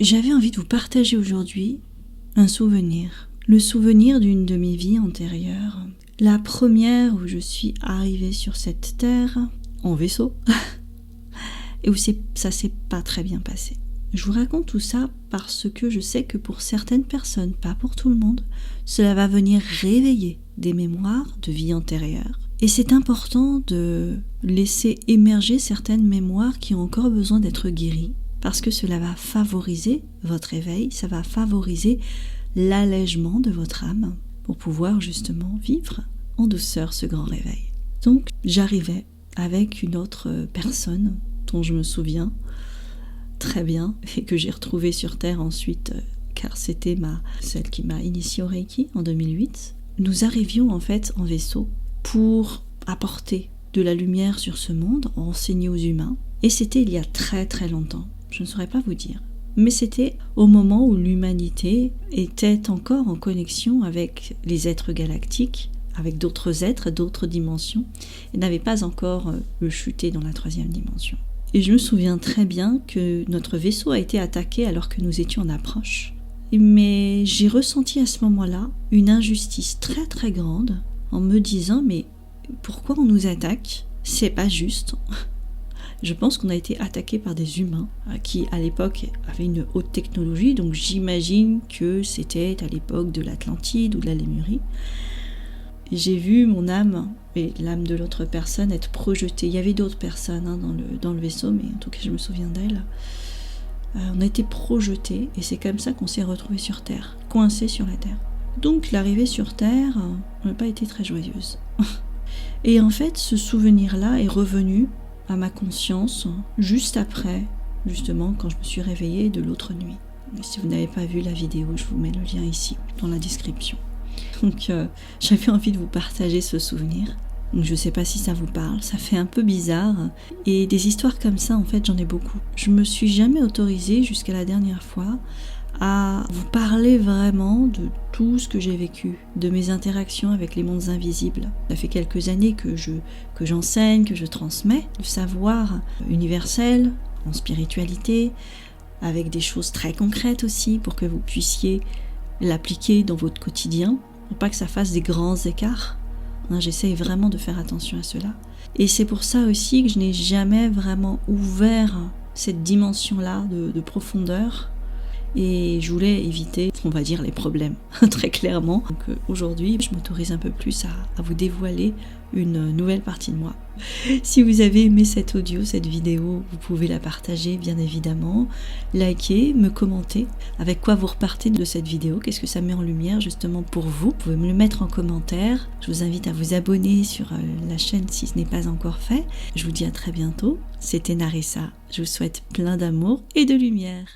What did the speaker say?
j'avais envie de vous partager aujourd'hui un souvenir. Le souvenir d'une de mes vies antérieures. La première où je suis arrivée sur cette terre en vaisseau et où ça s'est pas très bien passé. Je vous raconte tout ça parce que je sais que pour certaines personnes, pas pour tout le monde, cela va venir réveiller des mémoires de vie antérieure. Et c'est important de laisser émerger certaines mémoires qui ont encore besoin d'être guéries, parce que cela va favoriser votre éveil, ça va favoriser l'allègement de votre âme pour pouvoir justement vivre en douceur ce grand réveil. Donc j'arrivais avec une autre personne dont je me souviens très bien et que j'ai retrouvée sur Terre ensuite car c'était celle qui m'a initiée au Reiki en 2008. Nous arrivions en fait en vaisseau pour apporter de la lumière sur ce monde, enseigner aux humains. Et c'était il y a très très longtemps, je ne saurais pas vous dire. Mais c'était au moment où l'humanité était encore en connexion avec les êtres galactiques, avec d'autres êtres, d'autres dimensions, et n'avait pas encore chuté dans la 3e dimension. Et je me souviens très bien que notre vaisseau a été attaqué alors que nous étions en approche. Mais j'ai ressenti à ce moment-là une injustice très très grande en me disant mais pourquoi on nous attaque ? C'est pas juste. Je pense qu'on a été attaqué par des humains qui à l'époque avaient une haute technologie, donc j'imagine que c'était à l'époque de l'Atlantide ou de la Lémurie. J'ai vu mon âme et l'âme de l'autre personne être projetée. Il y avait d'autres personnes dans le vaisseau, mais en tout cas je me souviens d'elle. On a été projetés et c'est comme ça qu'on s'est retrouvés sur Terre, coincés sur la Terre. Donc l'arrivée sur Terre n'a pas été très joyeuse. Et en fait ce souvenir-là est revenu à ma conscience juste après, justement quand je me suis réveillée de l'autre nuit. Et si vous n'avez pas vu la vidéo, je vous mets le lien ici dans la description. Donc j'avais envie de vous partager ce souvenir. Donc, je ne sais pas si ça vous parle, ça fait un peu bizarre. Et des histoires comme ça, en fait, j'en ai beaucoup. Je me suis jamais autorisée jusqu'à la dernière fois à vous parler vraiment de tout ce que j'ai vécu, de mes interactions avec les mondes invisibles. Ça fait quelques années que j'enseigne, que je transmets le savoir universel en spiritualité, avec des choses très concrètes aussi pour que vous puissiez l'appliquer dans votre quotidien, pour pas que ça fasse des grands écarts. J'essaye vraiment de faire attention à cela. Et c'est pour ça aussi que je n'ai jamais vraiment ouvert cette dimension-là de profondeur. Et je voulais éviter, on va dire, les problèmes, très clairement. Donc aujourd'hui, je m'autorise un peu plus à vous dévoiler une nouvelle partie de moi. Si vous avez aimé cet audio, cette vidéo, vous pouvez la partager bien évidemment, liker, me commenter avec quoi vous repartez de cette vidéo, qu'est-ce que ça met en lumière justement pour vous. Vous pouvez me le mettre en commentaire. Je vous invite à vous abonner sur la chaîne si ce n'est pas encore fait. Je vous dis à très bientôt. C'était Narissa. Je vous souhaite plein d'amour et de lumière.